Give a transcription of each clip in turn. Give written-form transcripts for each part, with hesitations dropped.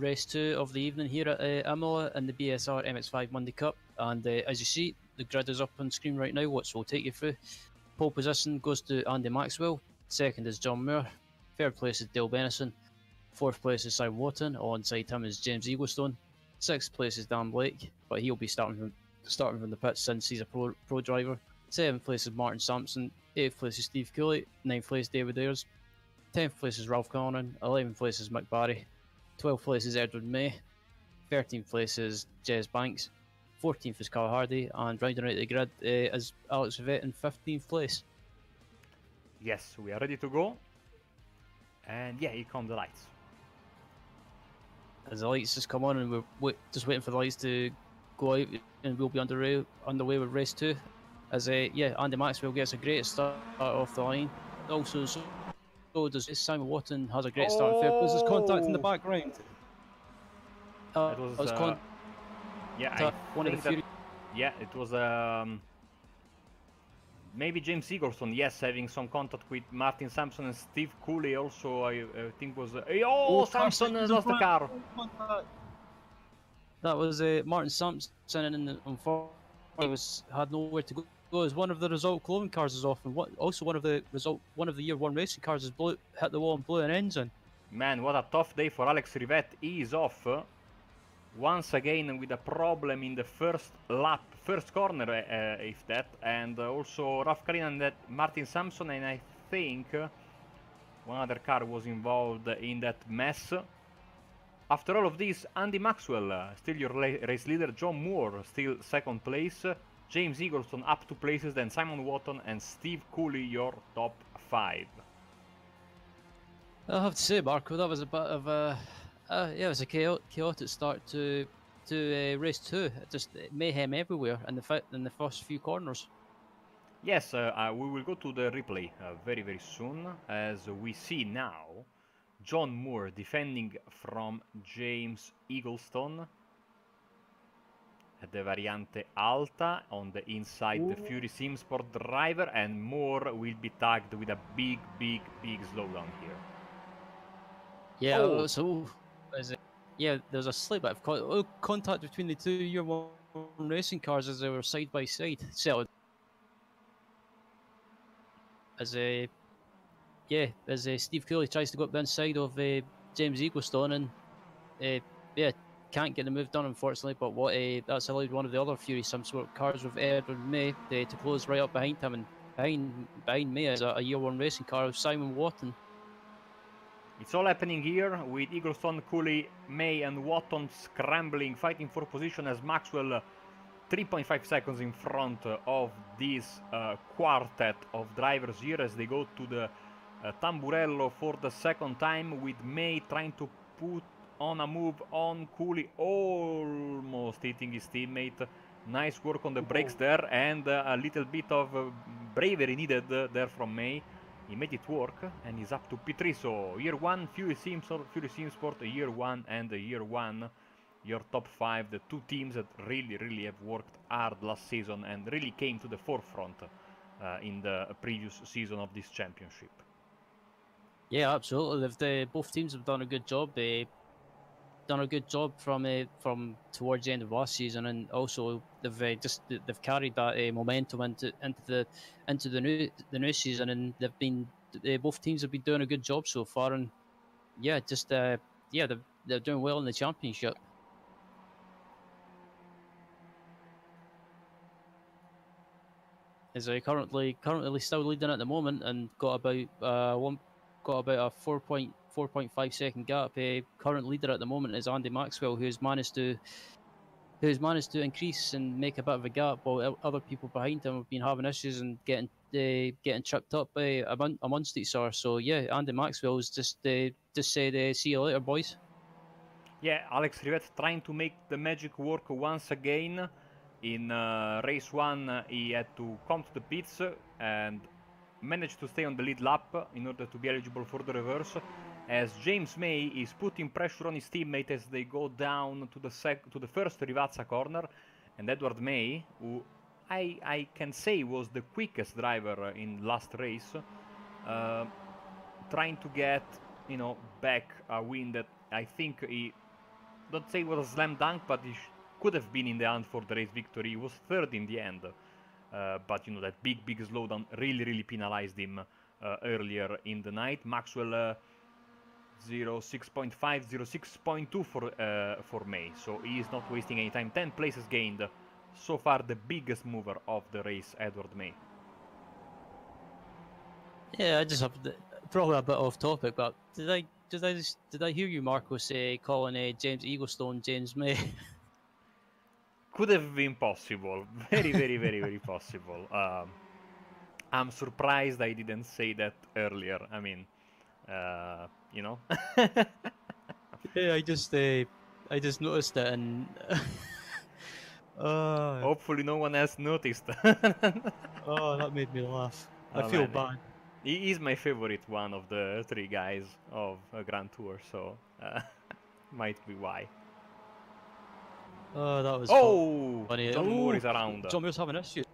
race 2 of the evening here at Imola in the BSR MX5 Monday Cup, and as you see, the grid is up on screen right now, which we'll take you through. Pole position goes to Andy Maxwell, second is John Moore, third place is Dale Benison, fourth place is Simon Wotton, alongside him is James Eaglestone, sixth place is Dan Blake, but he'll be starting from the pits since he's a pro driver. Seventh place is Martin Sampson, eighth place is Steve Cooley, ninth place David Ayres, 10th place is Ralph Connon, 11th place is Mick Barry, 12th place is Edward May, 13th place is Jez Banks, 14th is Carl Hardy, and rounding out the grid is Alex Rivette in 15th place. Yes, we are ready to go. And yeah, here come the lights. As the lights just come on, and we're just waiting for the lights to go out, and we'll be underway with race 2. As Andy Maxwell gets a great start off the line. Also, so does Simon Wotton has a great start. Fair place. There's contact in the background. It was it was maybe James Eaglestone, yes, having some contact with Martin Sampson and Steve Cooley. Also, I think was Sampson lost the car. That was Martin Sampson, and unfortunately had nowhere to go. As one of the result clothing cars is off, and also one of the year 1 racing cars is hit the wall and blew an engine. Man, what a tough day for Alex Rivette. He is off once again with a problem in the first corner, if that, and also Ralph Karin and that Martin Sampson, and I think one other car was involved in that mess. After all of this, Andy Maxwell, still your race leader, John Moore, still second place, James Eaglestone up 2 places, then Simon Wotton and Steve Cooley, your top 5. I have to say, Marco, that was a bit of a it was a chaotic start to race 2. Just mayhem everywhere in the first few corners. Yes, we will go to the replay very soon, as we see now John Moore defending from James Eaglestone at the Variante Alta on the inside. The Fury Simsport driver, and Moore will be tagged with a big slowdown here. Yeah, there's a slight bit of contact between the two year 1 racing cars as they were side by side. So, as Steve Cooley tries to go up the inside of James Eaglestone, and can't get the move done, unfortunately. But that's allowed one of the other Fury Simsport cars with Edward May to close right up behind him, and behind May is a year 1 racing car of Simon Wotton. It's all happening here with Eaglestone, Cooley, May and Wotton scrambling, fighting for position, as Maxwell 3.5 seconds in front of this quartet of drivers here as they go to the Tamburello for the second time, with May trying to put on a move on Cooley, almost hitting his teammate. Nice work on the brakes there, and a little bit of bravery needed there from May. He made it work, and he's up to P3. So year 1 Fury Simsport, year 1 and year 1, your top 5, the 2 teams that really have worked hard last season and really came to the forefront in the previous season of this championship. Yeah, absolutely. Both teams have done a good job. They done a good job from towards the end of last season, and also they've carried that momentum into the new season, and both teams have been doing a good job so far, and they're doing well in the championship. Is currently still leading at the moment, and got about a 4.5 second gap. Current leader at the moment is Andy Maxwell, who's managed to increase and make a bit of a gap, while other people behind him have been having issues and getting tripped up amongst each other. So yeah, Andy Maxwell's just said, "See you later, boys." Yeah, Alex Rivette trying to make the magic work once again. In race 1, he had to come to the pits and managed to stay on the lead lap in order to be eligible for the reverse, as James May is putting pressure on his teammate as they go down to the first Rivazza corner, and Edward May, who I can say was the quickest driver in last race, trying to get back a win that I think he don't say it was a slam dunk, but he could have been in the hunt for the race victory. He was third in the end. But you know, that big slowdown really penalized him earlier in the night. Maxwell 06.5, 06.2 for May, so he is not wasting any time. 10 places gained. So far, the biggest mover of the race, Edward May. Yeah, I just have probably a bit off topic, but did I hear you, Marco, say calling James Eaglestone James May? Could have been possible. Very possible. I'm surprised I didn't say that earlier. I mean, you know. Yeah, I just noticed it, and hopefully no one else noticed. oh, that made me laugh. I Oh, feel man. bad. He is my favorite one of the three guys of Grand Tour, so might be why. Oh, that was funny. John Moore is around. John Moore's having issues.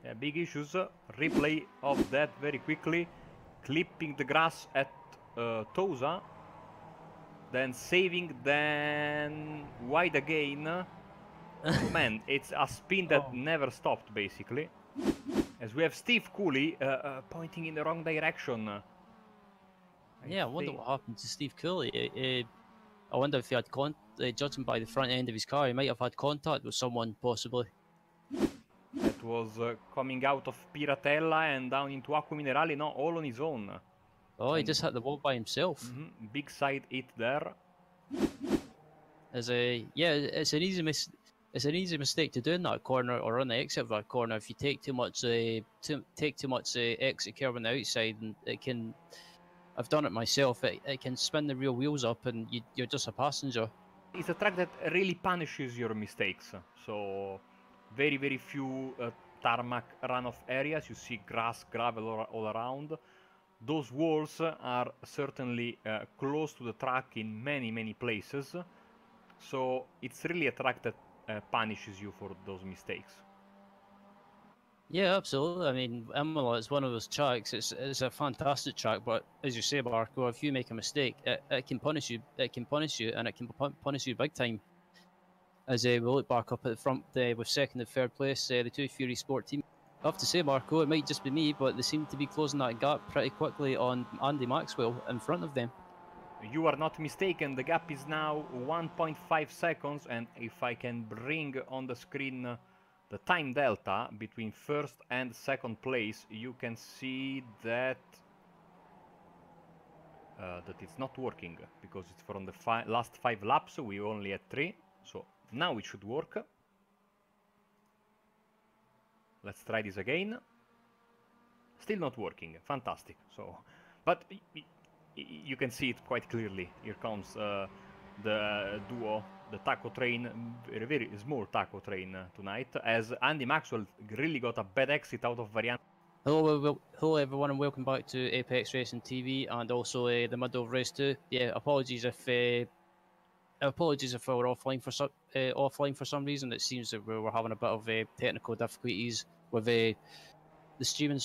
Yeah, big issues. Replay of that very quickly. Clipping the grass at Tosa. Then saving, then wide again. Man, it's a spin that never stopped, basically. As we have Steve Cooley pointing in the wrong direction. I wonder what happened to Steve Cooley. I wonder if he had judging by the front end of his car, he might have had contact with someone, possibly. That was coming out of Piratella and down into Acqua Minerale, no, all on his own. Oh, he just hit the wall by himself. Big side hit there. It's an easy mistake to do in that corner or on the exit of that corner. If you take too much exit curve on the outside, and it can. I've done it myself. It can spin the rear wheels up, and you're just a passenger. It's a track that really punishes your mistakes. So very few tarmac runoff areas. You see grass, gravel all around. Those walls are certainly close to the track in many places. So it's really a track that punishes you for those mistakes. Yeah, absolutely. I mean, Imola is one of those tracks. It's a fantastic track, but as you say, Marco, if you make a mistake, it can punish you. It can punish you, and it can punish you big time. As we look back up at the front with second and third place, the two Fury Sport team. I have to say, Marco, it might just be me, but they seem to be closing that gap pretty quickly on Andy Maxwell in front of them. You are not mistaken. The gap is now 1.5 seconds, and if I can bring on the screen the time delta between first and second place, you can see that that it's not working because it's from the last 5 laps. We only had 3, so now it should work. Let's try this again. Still not working. Fantastic. So, but you can see it quite clearly. Here comes the duo, the taco train, very small taco train tonight, as Andy Maxwell really got a bad exit out of Variant. Hello everyone, and welcome back to ApexRacing TV and also the middle of race 2. Yeah, apologies if we were offline for some reason. It seems that we were having a bit of technical difficulties with the streaming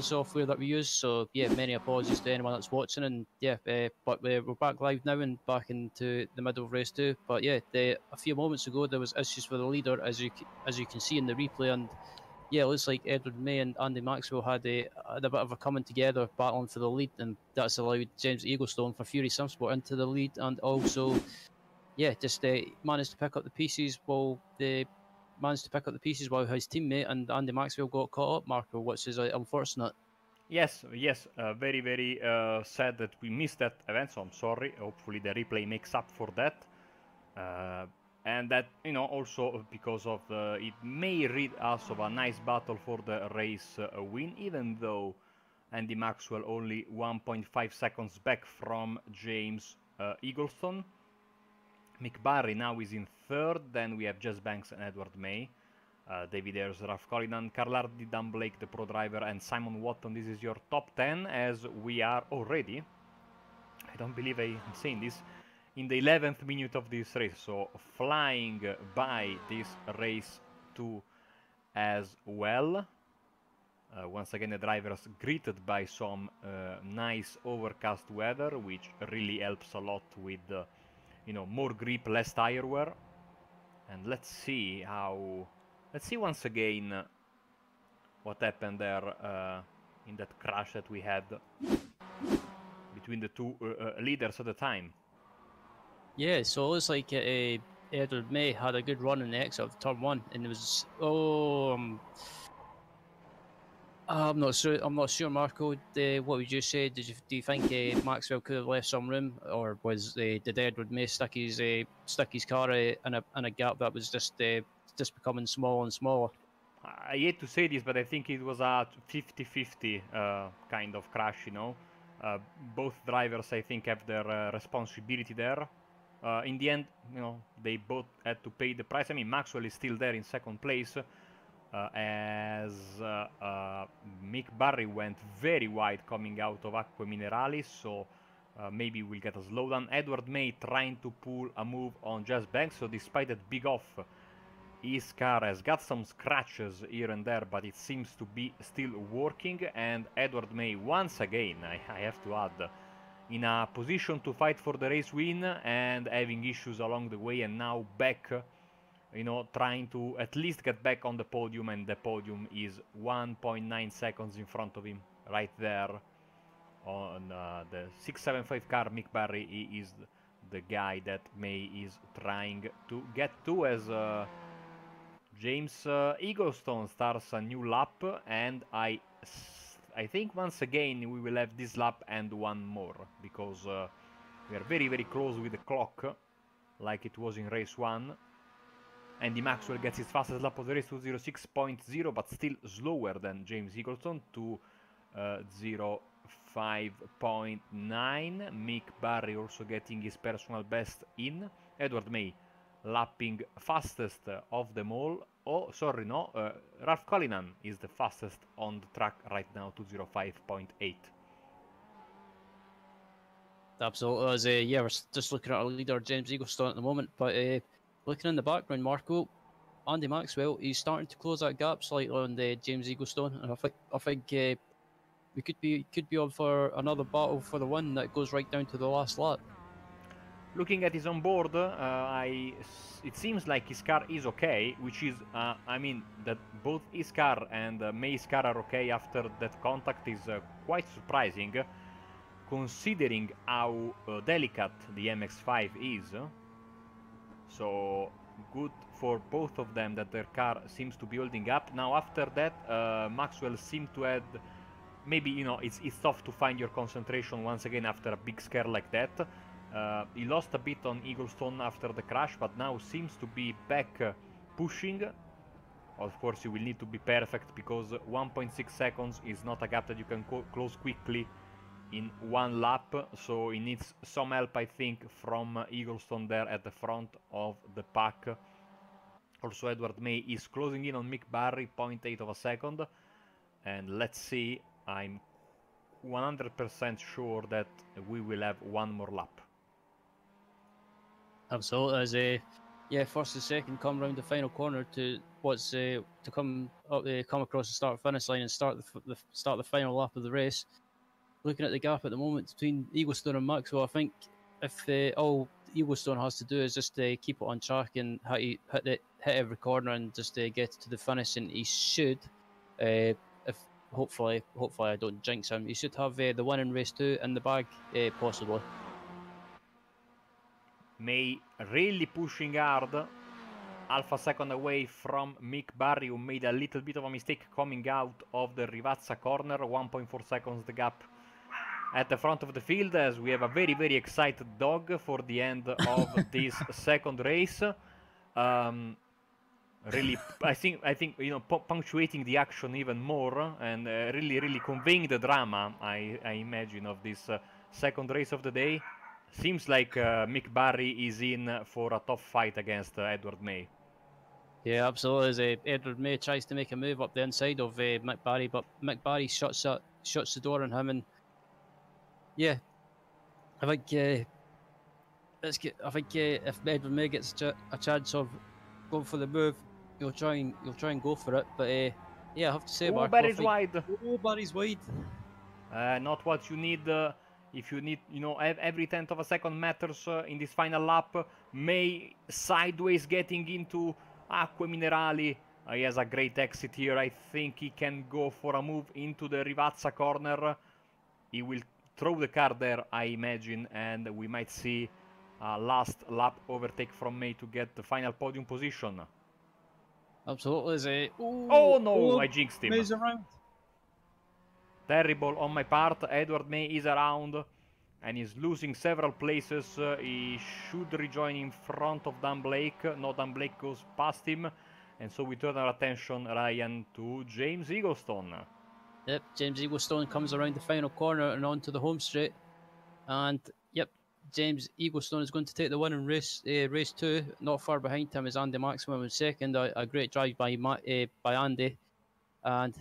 software that we use. So yeah, many apologies to anyone that's watching. And yeah, but we're back live now and back into the middle of race 2. But yeah, a few moments ago there was issues with the leader, as you can see in the replay, and yeah, it looks like Edward May and Andy Maxwell had a bit of a coming together, battling for the lead, and that's allowed James Eaglestone for Fury Simsport into the lead, and also, yeah, just managed to pick up the pieces while his teammate and Andy Maxwell got caught up, Marco, which is unfortunate. Yes, very sad that we missed that event, so I'm sorry. Hopefully the replay makes up for that. And that, you know, also because of it may rid us of a nice battle for the race win, even though Andy Maxwell only 1.5 seconds back from James Eaglestone. Mick Barry now is in third, then we have Jess Banks and Edward May. David Ayres, Ralph Collinan, Carl Hardy, Dan Blake, the pro driver, and Simon Watton. This is your top 10, as we are already, I don't believe I'm saying this, in the 11th minute of this race, so flying by this race too as well. Once again, the drivers greeted by some nice overcast weather, which really helps a lot with you know, more grip, less tire wear. And let's see how. Let's see once again what happened there in that crash that we had between the two leaders at the time. Yeah, so it looks like Edward May had a good run in the exit of turn 1, and it was I'm not sure. I'm not sure, Marco. What would you say? Do you think Maxwell could have left some room, or did Edward May stick his car in a gap that was just becoming smaller and smaller? I hate to say this, but I think it was a 50-50 kind of crash, you know. Both drivers, I think, have their responsibility there. In the end, you know, they both had to pay the price. I mean, Maxwell is still there in second place, as Mick Barry went very wide coming out of Acque Minerali, so maybe we'll get a slowdown. Edward May trying to pull a move on Jazz Banks, so despite that big off, his car has got some scratches here and there, but it seems to be still working. And Edward May, once again, I have to add, in a position to fight for the race win and having issues along the way, and now back, you know, trying to at least get back on the podium, and the podium is 1.9 seconds in front of him, right there on the 675 car. Mick Barry is the guy that May is trying to get to, as James Eaglestone starts a new lap, and I think once again we will have this lap and one more, because we are very, very close with the clock, like it was in race 1. Andy Maxwell gets his fastest lap of the race, 2:06.0, but still slower than James Eaglestone, 2:05.9. Mick Barry also getting his personal best in. Edward May lapping fastest of them all. Oh, sorry, no. Ralph Cullinan is the fastest on the track right now, 2:05.8. Absolutely. As yeah, we're just looking at our leader, James Eaglestone, at the moment, but looking in the background, Marco, Andy Maxwell, he's starting to close that gap slightly on the James Eaglestone, and I think we could be on for another battle for the win that goes right down to the last lap. Looking at his onboard, it seems like his car is okay, which is, I mean, that both his car and May's car are okay after that contact is quite surprising, considering how delicate the MX5 is. So good for both of them that their car seems to be holding up. Now after that, Maxwell seemed to add, maybe, you know, it's tough to find your concentration once again after a big scare like that. He lost a bit on Eaglestone after the crash, but now seems to be back pushing. Of course, you will need to be perfect, because 1.6 seconds is not a gap that you can close quickly in one lap, so he needs some help, I think, from Eaglestone there at the front of the pack. Also, Edward May is closing in on Mick Barry, 0.8 of a second, and let's see, I'm 100% sure that we will have one more lap. Absolutely. As yeah, first and second come round the final corner to come across the start finish line and start the final lap of the race. Looking at the gap at the moment between Eaglestone and Maxwell, I think if all Eaglestone has to do is just keep it on track and hit every corner and just get to the finish, and he should, if hopefully I don't jinx him, he should have the win in race 2 in the bag, possibly. May really pushing hard, half a second away from Mick Barry, who made a little bit of a mistake coming out of the Rivazza corner. 1.4 seconds the gap at the front of the field, as we have a very, very excited dog for the end of this second race. Really, I think you know, punctuating the action even more, and really conveying the drama, I imagine, of this second race of the day. Seems like Mick Barry is in for a tough fight against Edward May. Yeah, absolutely. As Edward May tries to make a move up the inside of Mick Barry, but Mick Barry shuts the door on him, and yeah, I think if Edward May gets a chance of going for the move, he'll try and go for it. But yeah, I have to say, Marco, Barry's wide. Barry's wide. Not what you need if you need, you know, every tenth of a second matters in this final lap. May sideways getting into Acque Minerali. He has a great exit here. I think he can go for a move into the Rivazza corner. He will throw the car there, I imagine, and we might see a last lap overtake from May to get the final podium position. Absolutely. Oh no, I jinxed him. May's around. Terrible on my part. Edward May is around and is losing several places. He should rejoin in front of Dan Blake. No, Dan Blake goes past him. And so we turn our attention, Ryan, to James Eaglestone. Yep, James Eaglestone comes around the final corner and onto the home straight. And, yep, James Eaglestone is going to take the win in race 2. Not far behind him is Andy Maxwell in second. A great drive by Andy. And,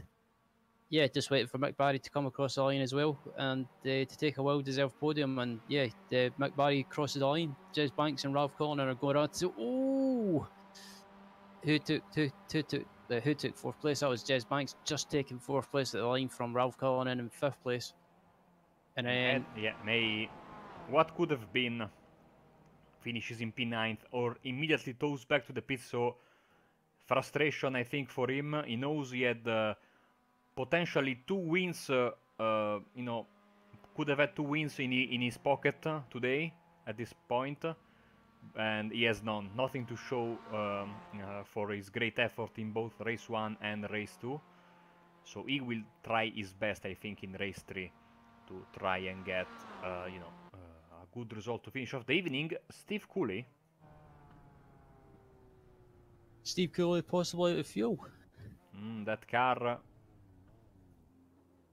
yeah, just waiting for Mick Barry to come across the line as well and to take a well-deserved podium. And, yeah, Mick Barry crosses the line. Jez Banks and Ralph Collin are going on to... Oh! Who took fourth place? That was Jez Banks, just taking fourth place at the line from Ralph Cullinan in fifth place. And then May, what could have been, finishes in P9 or immediately toes back to the pit. So frustration, I think, for him. He knows he had potentially 2 wins. You know, could have had 2 wins in his pocket today at this point. And he has nothing to show for his great effort in both race 1 and race 2. So he will try his best, I think, in race 3 to try and get, you know, a good result to finish off the evening. Steve Cooley. Steve Cooley possibly out of fuel. That car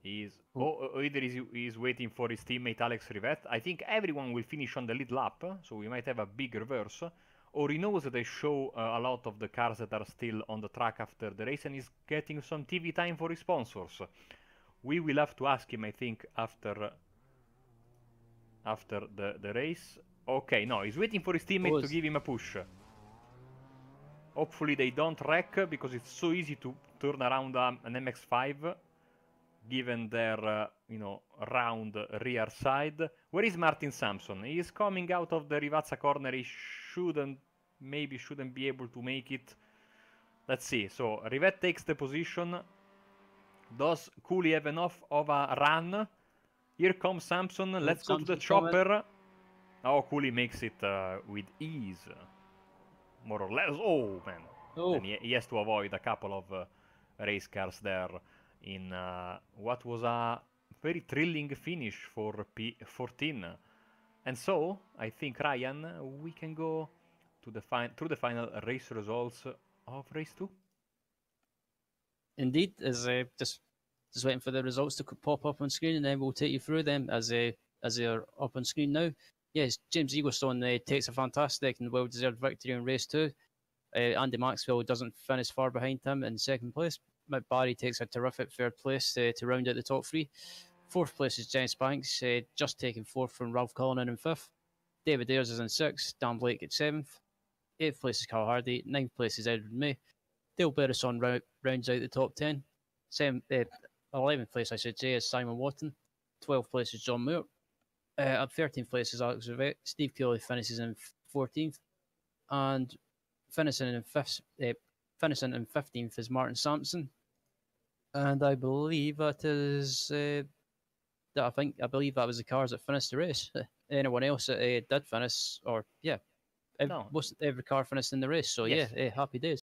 is... either he's waiting for his teammate Alex Rivette. I think everyone will finish on the lead lap, so we might have a big reverse. Or he knows that they show a lot of the cars that are still on the track after the race and he's getting some TV time for his sponsors. We will have to ask him, I think, after the race. Okay, no, he's waiting for his teammate to give him a push. Hopefully they don't wreck, because it's so easy to turn around an MX5. Given their, you know, round rear side. Where is Martin Sampson? He is coming out of the Rivazza corner. He maybe shouldn't be able to make it. Let's see. So, Rivette takes the position. Does Cooley have enough of a run? Here comes Sampson. Let's go to the chopper. Oh, Cooley makes it with ease. More or less. Oh, man. Oh. And he has to avoid a couple of race cars there. In what was a very thrilling finish for P14. And so, I think, Ryan, we can go to through the final race results of race 2. Indeed, as just waiting for the results to pop up on screen, and then we'll take you through them as they're up on screen now. Yes, James Eaglestone takes a fantastic and well-deserved victory in race 2. Andy Maxwell doesn't finish far behind him in second place. Mick Barry takes a terrific third place to round out the top 3. Fourth place is Jez Banks, just taking fourth from Ralph Cullinan in fifth. David Ayres is in sixth. Dan Blake at seventh. Eighth place is Carl Hardy. Ninth place is Edward May. Dale Berison rounds out the top 10. 11th place, I should say, is Simon Watton. 12th place is John Moore. At 13th place is Alex Rivette. Steve Cooley finishes in 14th. And finishing in 15th is Martin Sampson. And I believe that is I believe that was the cars that finished the race. Anyone else that did finish, or most every car finished in the race. So yes. Yeah, happy days.